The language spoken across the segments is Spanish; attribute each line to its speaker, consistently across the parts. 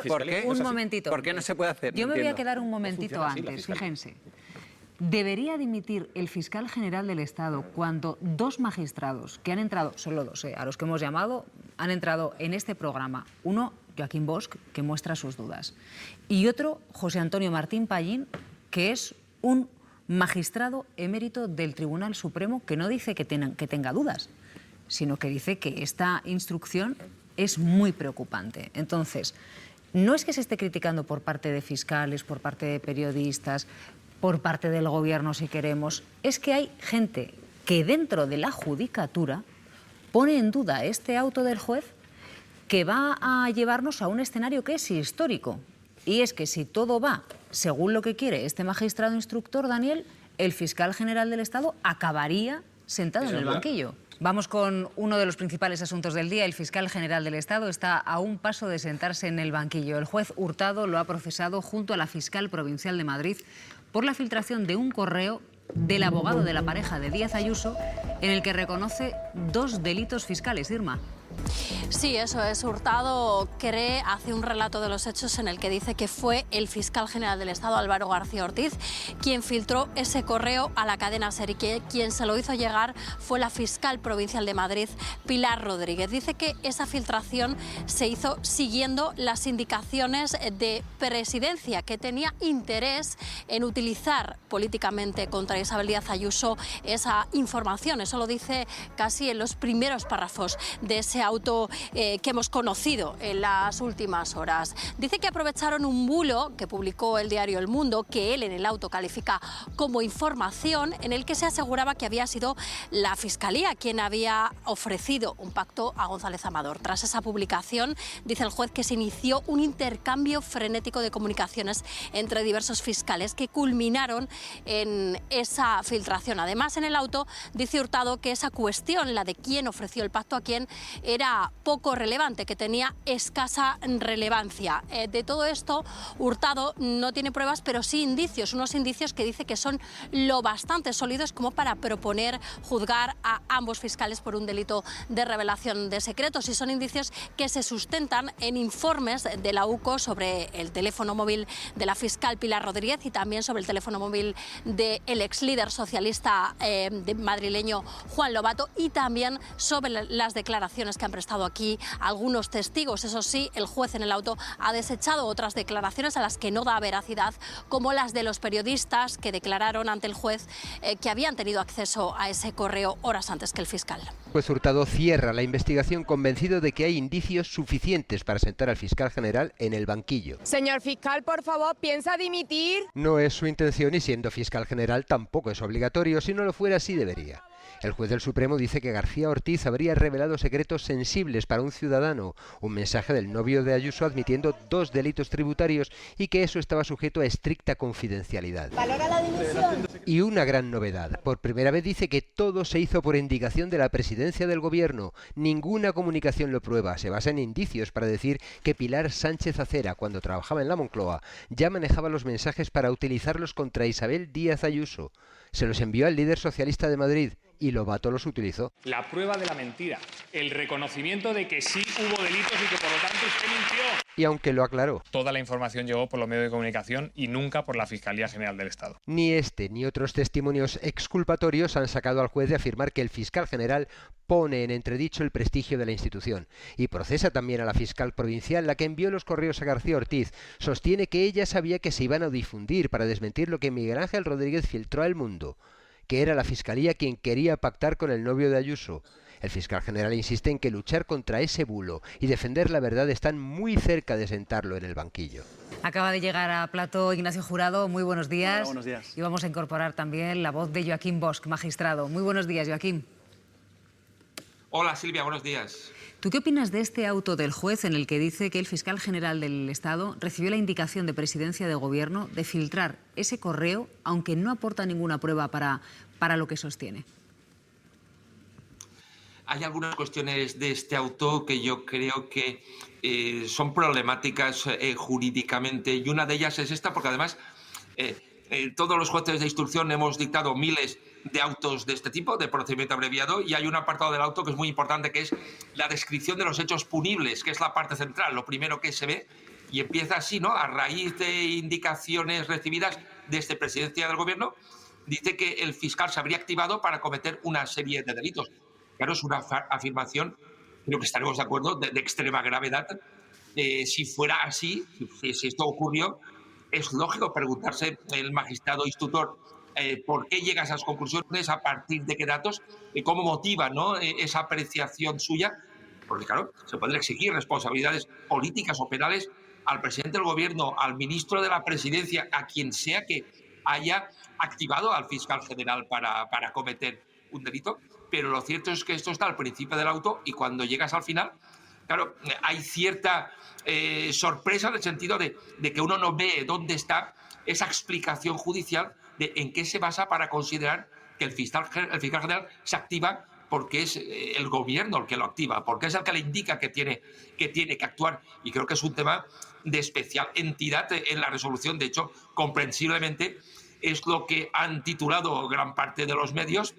Speaker 1: ¿Por qué?
Speaker 2: Un momentito.
Speaker 1: ¿Por qué no se puede hacer?
Speaker 2: Yo me voy a quedar un momentito antes, fíjense. ¿Debería dimitir el fiscal general del Estado cuando dos magistrados que han entrado, solo dos, a los que hemos llamado, han entrado en este programa? Uno, Joaquín Bosch, que muestra sus dudas. Y otro, José Antonio Martín Pallín, que es un magistrado emérito del Tribunal Supremo que no dice que tenga dudas, sino que dice que esta instrucción es muy preocupante. Entonces, no es que se esté criticando por parte de fiscales, por parte de periodistas, por parte del gobierno, si queremos, es que hay gente que dentro de la judicatura pone en duda este auto del juez que va a llevarnos a un escenario que es histórico. Y es que si todo va según lo que quiere este magistrado instructor, Daniel, el fiscal general del Estado acabaría sentado en el banquillo. Vamos con uno de los principales asuntos del día. El fiscal general del Estado está a un paso de sentarse en el banquillo. El juez Hurtado lo ha procesado junto a la fiscal provincial de Madrid por la filtración de un correo del abogado de la pareja de Díaz Ayuso en el que reconoce 2 delitos fiscales. Irma.
Speaker 3: Sí, eso es. Hurtado hace un relato de los hechos en el que dice que fue el fiscal general del Estado, Álvaro García Ortiz, quien filtró ese correo a la cadena SER y que quien se lo hizo llegar fue la fiscal provincial de Madrid, Pilar Rodríguez. Dice que esa filtración se hizo siguiendo las indicaciones de Presidencia, que tenía interés en utilizar políticamente contra Isabel Díaz Ayuso esa información. Eso lo dice casi en los primeros párrafos de ese auto que hemos conocido en las últimas horas. Dice que aprovecharon un bulo que publicó el diario El Mundo, que él en el auto califica como información, en el que se aseguraba que había sido la Fiscalía quien había ofrecido un pacto a González Amador. Tras esa publicación, dice el juez que se inició un intercambio frenético de comunicaciones entre diversos fiscales que culminaron en esa filtración. Además, en el auto dice Hurtado que esa cuestión, la de quién ofreció el pacto a quién, era poco relevante, que tenía escasa relevancia. De todo esto, Hurtado no tiene pruebas, pero sí indicios, unos indicios que dice que son lo bastante sólidos como para proponer juzgar a ambos fiscales por un delito de revelación de secretos, y son indicios que se sustentan en informes de la UCO sobre el teléfono móvil de la fiscal Pilar Rodríguez y también sobre el teléfono móvil del ex líder socialista madrileño Juan Lobato, y también sobre las declaraciones que han prestado aquí algunos testigos. Eso sí, el juez en el auto ha desechado otras declaraciones a las que no da veracidad, como las de los periodistas que declararon ante el juez que habían tenido acceso a ese correo horas antes que el fiscal.
Speaker 4: El juez Hurtado cierra la investigación convencido de que hay indicios suficientes para sentar al fiscal general en el banquillo.
Speaker 5: Señor fiscal, por favor, ¿piensa dimitir?
Speaker 4: No es su intención y siendo fiscal general tampoco es obligatorio. Si no lo fuera, sí debería. El juez del Supremo dice que García Ortiz habría revelado secretos sensibles para un ciudadano, un mensaje del novio de Ayuso admitiendo 2 delitos tributarios y que eso estaba sujeto a estricta confidencialidad.
Speaker 5: ¿Valora la dimisión?
Speaker 4: Y una gran novedad, por primera vez dice que todo se hizo por indicación de la presidencia del gobierno. Ninguna comunicación lo prueba, se basa en indicios para decir que Pilar Sánchez Acera, cuando trabajaba en la Moncloa, ya manejaba los mensajes para utilizarlos contra Isabel Díaz Ayuso. Se los envió al líder socialista de Madrid y Lobato los utilizó.
Speaker 6: La prueba de la mentira, el reconocimiento de que sí hubo delitos y que por lo tanto usted mintió.
Speaker 4: Y aunque lo aclaró,
Speaker 6: Toda la información llegó por los medios de comunicación y nunca por la Fiscalía General del Estado.
Speaker 4: ni este ni otros testimonios exculpatorios han sacado al juez de afirmar que el fiscal general pone en entredicho el prestigio de la institución. Y procesa también a la fiscal provincial, la que envió los correos a García Ortiz. Sostiene que ella sabía que se iban a difundir para desmentir lo que Miguel Ángel Rodríguez filtró al mundo, que era la Fiscalía quien quería pactar con el novio de Ayuso. El fiscal general insiste en que luchar contra ese bulo y defender la verdad están muy cerca de sentarlo en el banquillo.
Speaker 2: Acaba de llegar a plato Ignacio Jurado. Muy buenos días.
Speaker 7: Hola, buenos días.
Speaker 2: Y vamos a incorporar también la voz de Joaquín Bosch, magistrado. Muy buenos días, Joaquín.
Speaker 8: Hola Silvia, buenos días.
Speaker 2: ¿Tú qué opinas de este auto del juez en el que dice que el fiscal general del Estado recibió la indicación de Presidencia de Gobierno de filtrar ese correo, aunque no aporta ninguna prueba para lo que sostiene?
Speaker 8: Hay algunas cuestiones de este auto que yo creo que son problemáticas jurídicamente, y una de ellas es esta, porque además todos los jueces de instrucción hemos dictado miles de autos de este tipo, de procedimiento abreviado, y hay un apartado del auto que es muy importante, que es la descripción de los hechos punibles, que es la parte central. Lo primero que se ve Y empieza así, ¿no? A raíz de indicaciones recibidas desde Presidencia del Gobierno, dice que el fiscal se habría activado para cometer una serie de delitos. Claro, es una afirmación, creo que estaremos de acuerdo, de extrema gravedad. Si fuera así, si esto ocurrió, es lógico preguntarse el magistrado instructor por qué llega a esas conclusiones, a partir de qué datos, cómo motiva, ¿no?, esa apreciación suya, porque claro, se pueden exigir responsabilidades políticas o penales al presidente del Gobierno, al ministro de la Presidencia, a quien sea que haya activado al fiscal general para cometer un delito, pero lo cierto es que esto está al principio del auto y cuando llegas al final, claro, hay cierta sorpresa en el sentido de que uno no ve dónde está esa explicación judicial de en qué se basa para considerar que el fiscal general se activa porque es el Gobierno el que lo activa, porque es el que le indica que tiene que actuar. Y creo que es un tema de especial entidad en la resolución. De hecho, comprensiblemente, es lo que han titulado gran parte de los medios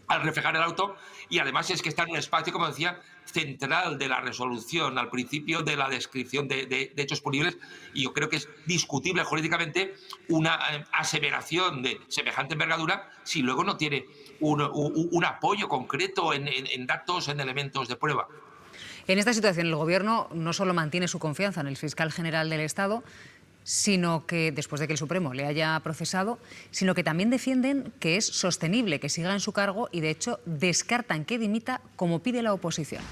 Speaker 8: al reflejar el auto, y además es que está en un espacio, como decía, central de la resolución, al principio de la descripción de hechos punibles, y yo creo que es discutible jurídicamente una aseveración de semejante envergadura si luego no tiene un apoyo concreto en datos, en elementos de prueba.
Speaker 2: En esta situación, el Gobierno no solo mantiene su confianza en el fiscal general del Estado, sino que, después de que el Supremo le haya procesado, sino que también defienden que es sostenible que siga en su cargo y, de hecho, descartan que dimita como pide la oposición.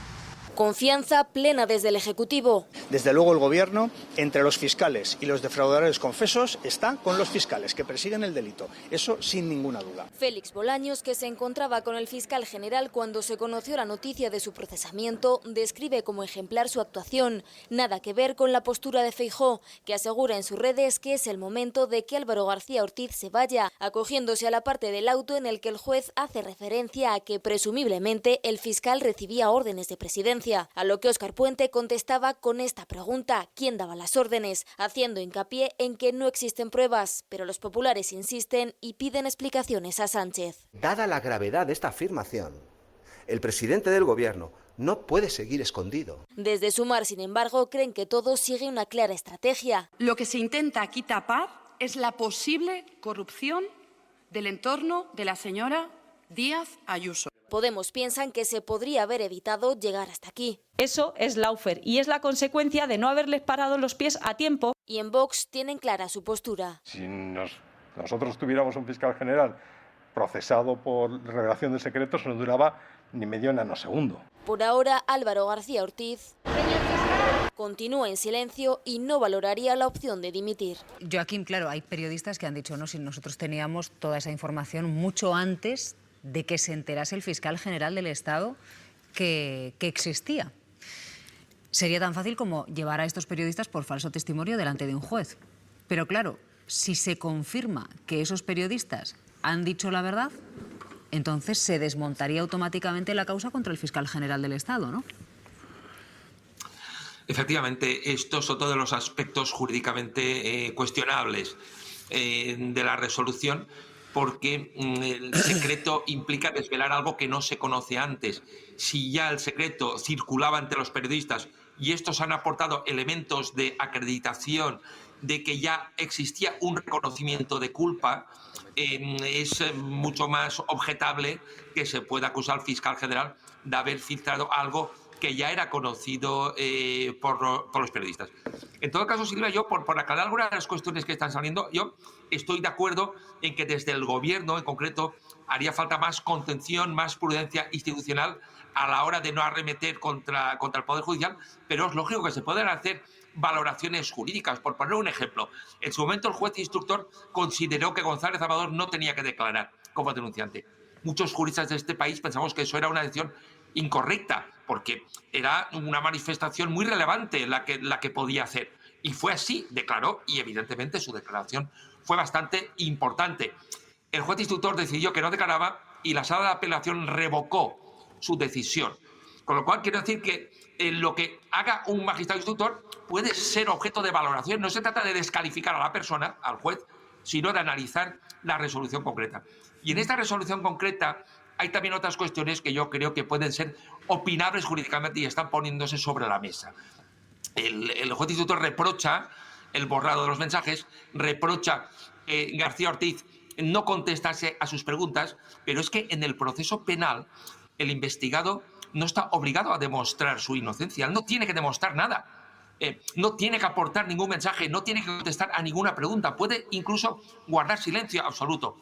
Speaker 1: Confianza plena desde el Ejecutivo.
Speaker 7: Desde luego el Gobierno, entre los fiscales y los defraudadores confesos, está con los fiscales que persiguen el delito. Eso sin ninguna duda.
Speaker 1: Félix Bolaños, que se encontraba con el fiscal general cuando se conoció la noticia de su procesamiento, describe como ejemplar su actuación. Nada que ver con la postura de Feijóo, que asegura en sus redes que es el momento de que Álvaro García Ortiz se vaya, acogiéndose a la parte del auto en el que el juez hace referencia a que presumiblemente el fiscal recibía órdenes de presidencia. A lo que Óscar Puente contestaba con esta pregunta: ¿quién daba las órdenes?, haciendo hincapié en que no existen pruebas, pero los populares insisten y piden explicaciones a Sánchez.
Speaker 9: Dada la gravedad de esta afirmación, el presidente del Gobierno no puede seguir escondido.
Speaker 1: Desde Sumar, sin embargo, creen que todo sigue una clara estrategia.
Speaker 10: Lo que se intenta aquí tapar es la posible corrupción del entorno de la señora Díaz Ayuso.
Speaker 1: Podemos piensan que se podría haber evitado llegar hasta aquí.
Speaker 11: Eso es lawfare y es la consecuencia de no haberles parado los pies a tiempo.
Speaker 1: Y en Vox tienen clara su postura.
Speaker 12: Si nosotros tuviéramos un fiscal general procesado por revelación de secretos, no duraba ni medio nanosegundo.
Speaker 1: Por ahora, Álvaro García Ortiz continúa en silencio y no valoraría la opción de dimitir.
Speaker 2: Joaquín, claro, hay periodistas que han dicho, no, si nosotros teníamos toda esa información mucho antes de que se enterase el fiscal general del Estado que existía. Sería tan fácil como llevar a estos periodistas por falso testimonio delante de un juez. Pero claro, si se confirma que esos periodistas han dicho la verdad, entonces se desmontaría automáticamente la causa contra el fiscal general del Estado, ¿no?
Speaker 8: Efectivamente, estos son todos los aspectos jurídicamente cuestionables de la resolución, porque el secreto implica desvelar algo que no se conoce antes. Si ya el secreto circulaba entre los periodistas y estos han aportado elementos de acreditación de que ya existía un reconocimiento de culpa, es mucho más objetable que se pueda acusar al fiscal general de haber filtrado algo que ya era conocido por los periodistas. En todo caso, Silvia, yo, por aclarar algunas de las cuestiones que están saliendo, yo estoy de acuerdo en que desde el Gobierno, en concreto, haría falta más contención, más prudencia institucional a la hora de no arremeter contra el Poder Judicial, pero es lógico que se puedan hacer valoraciones jurídicas. Por poner un ejemplo, en su momento el juez instructor consideró que González Amador no tenía que declarar como denunciante. Muchos juristas de este país pensamos que eso era una decisión incorrecta, porque era una manifestación muy relevante la que podía hacer. Y fue así, declaró, y evidentemente su declaración fue bastante importante. El juez instructor decidió que no declaraba y la sala de apelación revocó su decisión. Con lo cual, quiero decir que lo que haga un magistrado instructor puede ser objeto de valoración. No se trata de descalificar a la persona, al juez, sino de analizar la resolución concreta. Y en esta resolución concreta hay también otras cuestiones que yo creo que pueden ser opinables jurídicamente y están poniéndose sobre la mesa. el juez instructor reprocha el borrado de los mensajes, reprocha que García Ortiz no contestase a sus preguntas, pero es que en el proceso penal el investigado no está obligado a demostrar su inocencia, él no tiene que demostrar nada, no tiene que aportar ningún mensaje, no tiene que contestar a ninguna pregunta, puede incluso guardar silencio absoluto.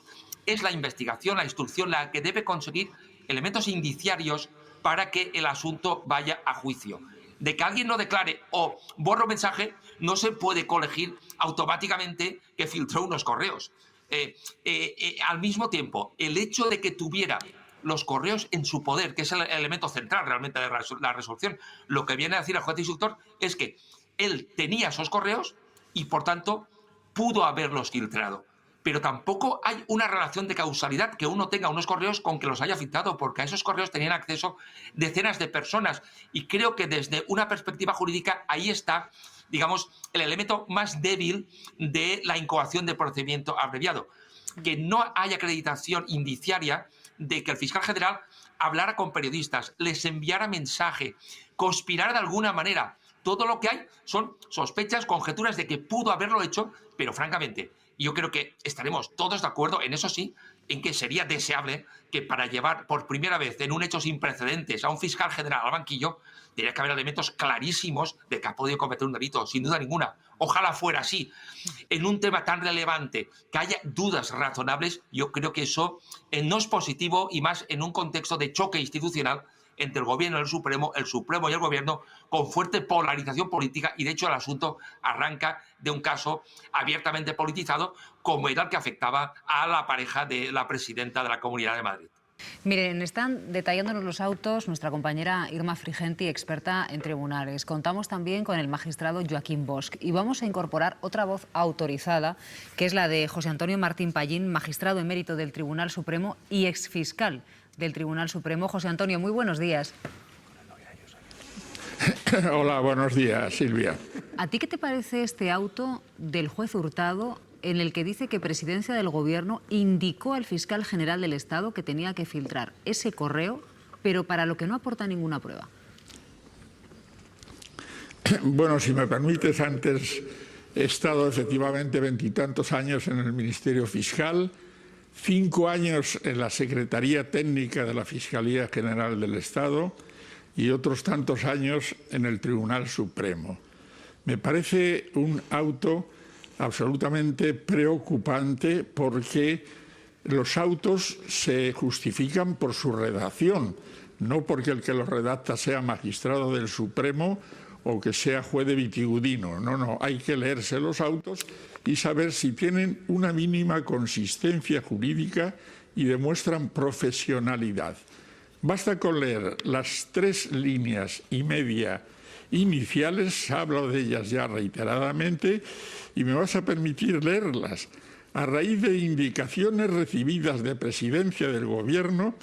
Speaker 8: Es la investigación, la instrucción, la que debe conseguir elementos indiciarios para que el asunto vaya a juicio. De que alguien no declare o borre un mensaje, no se puede colegir automáticamente que filtró unos correos. Al mismo tiempo, el hecho de que tuviera los correos en su poder, que es el elemento central realmente de la resolución, lo que viene a decir el juez instructor es que él tenía esos correos y, por tanto, pudo haberlos filtrado. Pero tampoco hay una relación de causalidad que uno tenga unos correos con que los haya filtrado, porque a esos correos tenían acceso decenas de personas. Y creo que desde una perspectiva jurídica ahí está, digamos, el elemento más débil de la incoación de procedimiento abreviado. Que no haya acreditación indiciaria de que el fiscal general hablara con periodistas, les enviara mensaje, conspirara de alguna manera. Todo lo que hay son sospechas, conjeturas de que pudo haberlo hecho, pero francamente, yo creo que estaremos todos de acuerdo en eso sí, en que sería deseable que para llevar por primera vez en un hecho sin precedentes a un fiscal general al banquillo, tendría que haber elementos clarísimos de que ha podido cometer un delito, sin duda ninguna. Ojalá fuera así. En un tema tan relevante, que haya dudas razonables, yo creo que eso no es positivo, y más en un contexto de choque institucional entre el Gobierno y el Supremo y el Gobierno, con fuerte polarización política, y de hecho el asunto arranca de un caso abiertamente politizado, como era el que afectaba a la pareja de la presidenta de la Comunidad de Madrid.
Speaker 2: Miren, están detallándonos los autos nuestra compañera Irma Frigenti, experta en tribunales. Contamos también con el magistrado Joaquín Bosch y vamos a incorporar otra voz autorizada, que es la de José Antonio Martín Pallín, magistrado emérito del Tribunal Supremo y exfiscal del Tribunal Supremo. José Antonio, muy buenos días.
Speaker 13: Hola, buenos días, Silvia.
Speaker 2: ¿A ti qué te parece este auto del juez Hurtado en el que dice que Presidencia del Gobierno indicó al fiscal general del Estado que tenía que filtrar ese correo, pero para lo que no aporta ninguna prueba?
Speaker 13: Bueno, si me permites, antes he estado efectivamente 20 y tantos años en el Ministerio Fiscal, 5 años en la Secretaría Técnica de la Fiscalía General del Estado y otros tantos años en el Tribunal Supremo. Me parece un auto absolutamente preocupante porque los autos se justifican por su redacción, no porque el que los redacta sea magistrado del Supremo o que sea juez de Vitigudino. No, hay que leerse los autos y saber si tienen una mínima consistencia jurídica y demuestran profesionalidad. Basta con leer las 3 líneas y media iniciales, hablo de ellas ya reiteradamente, y me vas a permitir leerlas. A raíz de indicaciones recibidas de Presidencia del Gobierno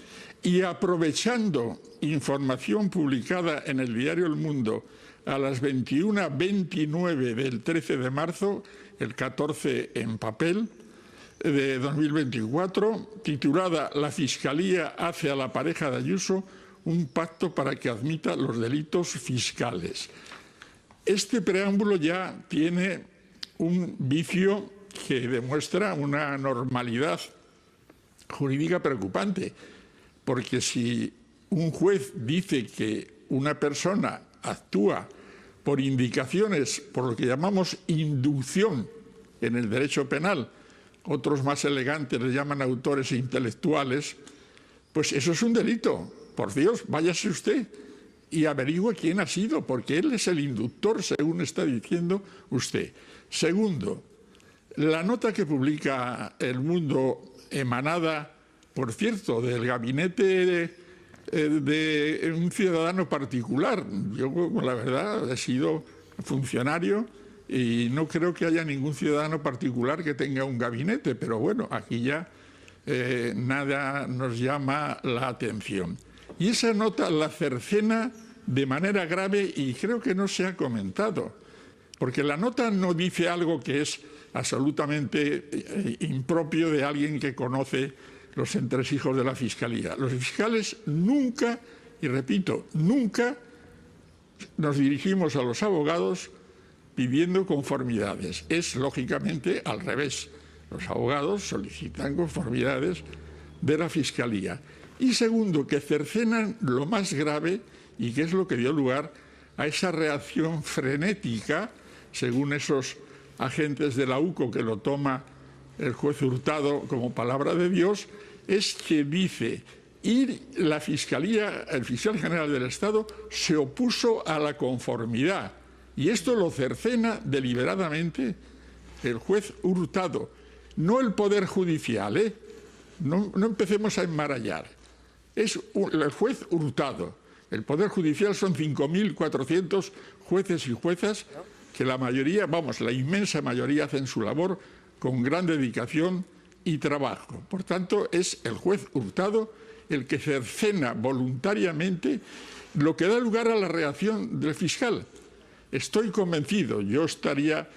Speaker 13: y aprovechando información publicada en el diario El Mundo a las 21:29 del 13 de marzo, el 14 en papel, de 2024, titulada «La Fiscalía hace a la pareja de Ayuso un pacto para que admita los delitos fiscales». Este preámbulo ya tiene un vicio que demuestra una normalidad jurídica preocupante, porque si un juez dice que una persona actúa por indicaciones, por lo que llamamos inducción en el derecho penal, otros más elegantes le llaman autores intelectuales, pues eso es un delito. Por Dios, váyase usted y averigüe quién ha sido, porque él es el inductor, según está diciendo usted. Segundo, la nota que publica El Mundo, emanada, por cierto, del gabinete de un ciudadano particular. Yo, la verdad, he sido funcionario y no creo que haya ningún ciudadano particular que tenga un gabinete, pero bueno, aquí ya nada nos llama la atención. Y esa nota la cercena de manera grave y creo que no se ha comentado, porque la nota no dice algo que es absolutamente impropio de alguien que conoce los entresijos de la Fiscalía. Los fiscales nunca, y repito, nunca nos dirigimos a los abogados pidiendo conformidades. Es lógicamente al revés. Los abogados solicitan conformidades de la Fiscalía. Y segundo, que cercenan lo más grave y que es lo que dio lugar a esa reacción frenética, según esos agentes de la UCO que lo toma el juez Hurtado como palabra de Dios, es que dice, y la Fiscalía, el fiscal general del Estado, se opuso a la conformidad. Y esto lo cercena deliberadamente el juez Hurtado, no el Poder Judicial, ¿eh? No empecemos a enmarallar. Es el juez Hurtado. El Poder Judicial son 5.400 jueces y juezas que la mayoría, vamos, la inmensa mayoría hacen su labor con gran dedicación y trabajo. Por tanto, es el juez Hurtado el que cercena voluntariamente, lo que da lugar a la reacción del fiscal. Estoy convencido, yo estaría,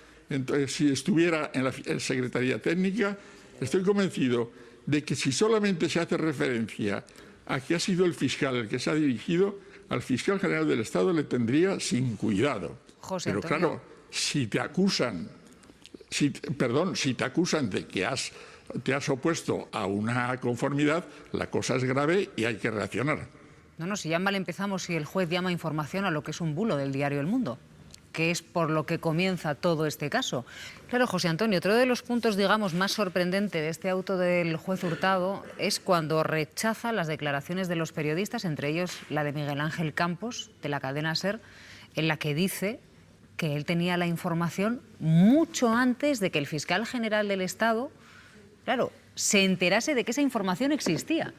Speaker 13: si estuviera en la Secretaría Técnica, estoy convencido de que si solamente se hace referencia a que ha sido el fiscal el que se ha dirigido, al fiscal general del Estado le tendría sin cuidado.
Speaker 2: José
Speaker 13: Pero
Speaker 2: Antonio.
Speaker 13: claro, si te acusan de que te has opuesto a una conformidad, la cosa es grave y hay que reaccionar.
Speaker 2: No, si ya mal empezamos si el juez llama información a lo que es un bulo del diario El Mundo, que es por lo que comienza todo este caso. Claro, José Antonio, otro de los puntos, digamos, más sorprendente de este auto del juez Hurtado es cuando rechaza las declaraciones de los periodistas, entre ellos la de Miguel Ángel Campos, de la cadena SER, en la que dice que él tenía la información mucho antes de que el fiscal general del Estado, claro, se enterase de que esa información existía.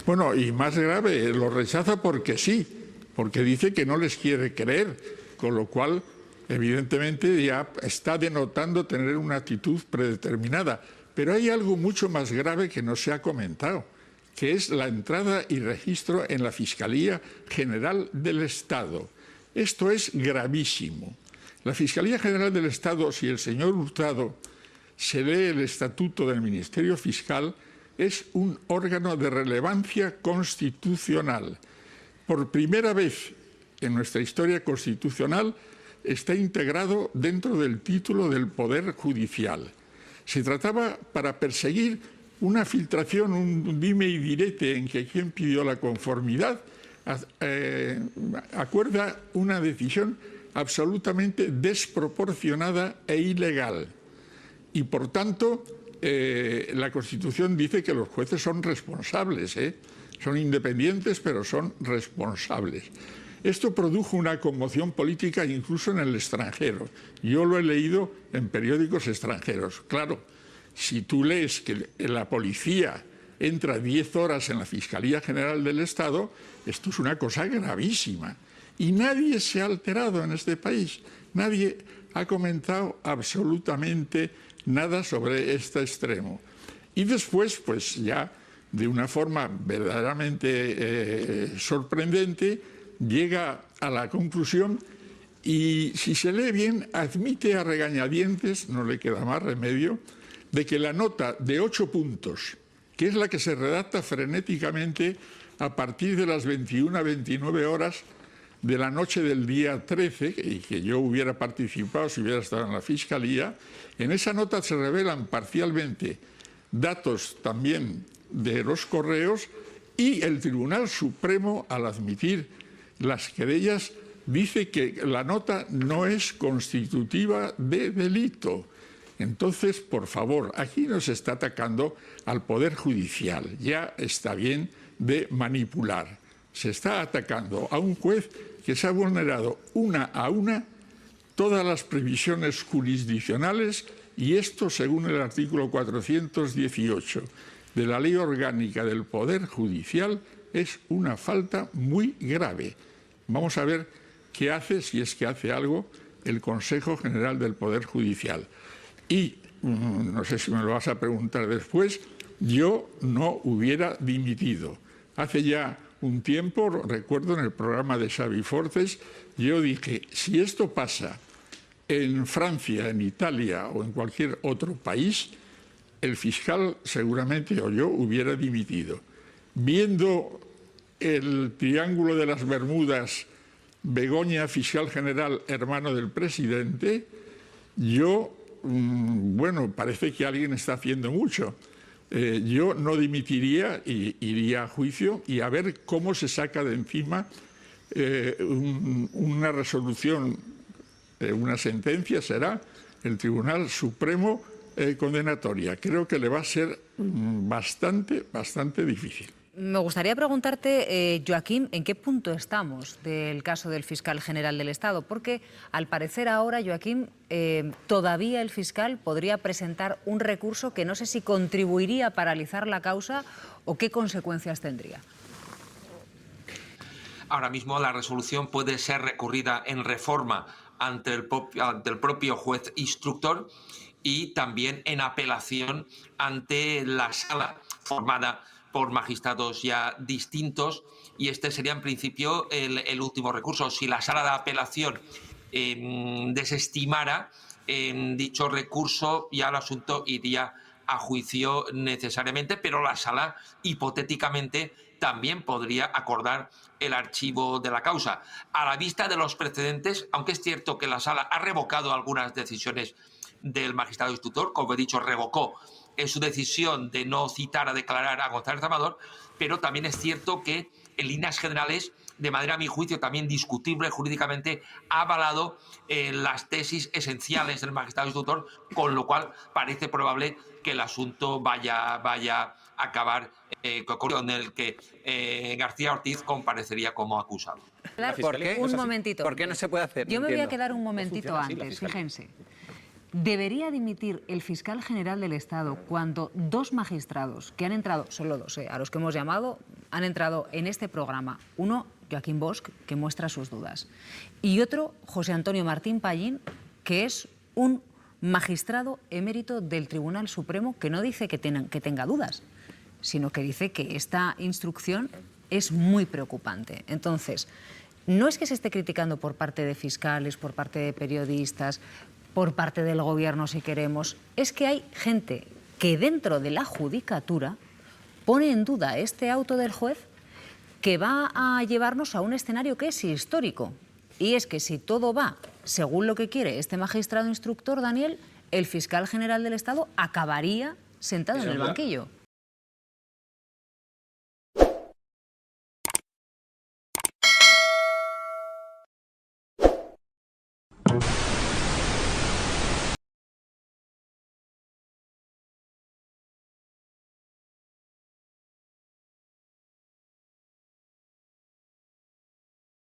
Speaker 13: Bueno, y más grave, lo rechaza porque sí, porque dice que no les quiere creer, con lo cual, evidentemente, ya está denotando tener una actitud predeterminada. Pero hay algo mucho más grave que no se ha comentado, que es la entrada y registro en la Fiscalía General del Estado. Esto es gravísimo. La Fiscalía General del Estado, si el señor Hurtado se lee el estatuto del Ministerio Fiscal, es un órgano de relevancia constitucional. Por primera vez en nuestra historia constitucional está integrado dentro del título del Poder Judicial. Se trataba para perseguir una filtración, un dime y direte en que quien pidió la conformidad acuerda una decisión absolutamente desproporcionada e ilegal. Y por tanto, la Constitución dice que los jueces son responsables, son independientes, pero son responsables. Esto produjo una conmoción política incluso en el extranjero. Yo lo he leído en periódicos extranjeros. Claro, si tú lees que la policía entra 10 horas en la Fiscalía General del Estado, esto es una cosa gravísima. Y nadie se ha alterado en este país. Nadie ha comentado absolutamente nada sobre este extremo. Y después, pues ya de una forma verdaderamente sorprendente, llega a la conclusión y, si se lee bien, admite a regañadientes, no le queda más remedio, de que la nota de 8 puntos, que es la que se redacta frenéticamente a partir de las 21 a 29 horas de la noche del día 13, y que yo hubiera participado si hubiera estado en la Fiscalía, en esa nota se revelan parcialmente datos también de los correos, y el Tribunal Supremo, al admitir las querellas, dice que la nota no es constitutiva de delito. Entonces, por favor, aquí no se está atacando al Poder Judicial, ya está bien de manipular. Se está atacando a un juez que se ha vulnerado una a una todas las previsiones jurisdiccionales, y esto según el artículo 418 de la Ley Orgánica del Poder Judicial es una falta muy grave. Vamos a ver qué hace, si es que hace algo, el Consejo General del Poder Judicial. Y, no sé si me lo vas a preguntar después, yo no hubiera dimitido. Hace ya un tiempo, recuerdo en el programa de Xavi Forces, yo dije, si esto pasa en Francia, en Italia o en cualquier otro país, el fiscal seguramente o yo hubiera dimitido. Viendo el triángulo de las Bermudas, Begoña, fiscal general, hermano del presidente, bueno, parece que alguien está haciendo mucho. Yo no dimitiría y iría a juicio y a ver cómo se saca de encima una resolución, una sentencia será el Tribunal Supremo condenatoria. Creo que le va a ser bastante difícil.
Speaker 2: Me gustaría preguntarte, Joaquín, ¿en qué punto estamos del caso del fiscal general del Estado? Porque, al parecer ahora, Joaquín, todavía el fiscal podría presentar un recurso que no sé si contribuiría a paralizar la causa o qué consecuencias tendría.
Speaker 8: Ahora mismo la resolución puede ser recurrida en reforma ante el propio juez instructor y también en apelación ante la sala formada por magistrados ya distintos, y este sería en principio el último recurso. Si la sala de apelación desestimara dicho recurso, ya el asunto iría a juicio necesariamente, pero la sala hipotéticamente también podría acordar el archivo de la causa. A la vista de los precedentes, aunque es cierto que la sala ha revocado algunas decisiones del magistrado instructor, como he dicho, revocó su decisión de no citar a declarar a González Amador, pero también es cierto que en líneas generales, de manera a mi juicio también discutible jurídicamente, ha avalado las tesis esenciales del magistrado instructor, con lo cual parece probable que el asunto vaya a acabar con el que García Ortiz comparecería como acusado.
Speaker 14: ¿Por qué?
Speaker 2: Un momentito.
Speaker 14: ¿Por qué no se puede hacer?
Speaker 2: Yo me voy a quedar un momentito antes, fíjense. ¿Debería dimitir el fiscal general del Estado cuando dos magistrados que han entrado, solo dos, a los que hemos llamado, han entrado en este programa? Uno, Joaquín Bosch, que muestra sus dudas, y otro, José Antonio Martín Pallín, que es un magistrado emérito del Tribunal Supremo, que no dice que tenga dudas, sino que dice que esta instrucción es muy preocupante. Entonces, no es que se esté criticando por parte de fiscales, por parte de periodistas, por parte del gobierno, si queremos, es que hay gente que dentro de la judicatura pone en duda este auto del juez, que va a llevarnos a un escenario que es histórico. Y es que si todo va según lo que quiere este magistrado instructor, Daniel, el fiscal general del Estado acabaría sentado en el banquillo.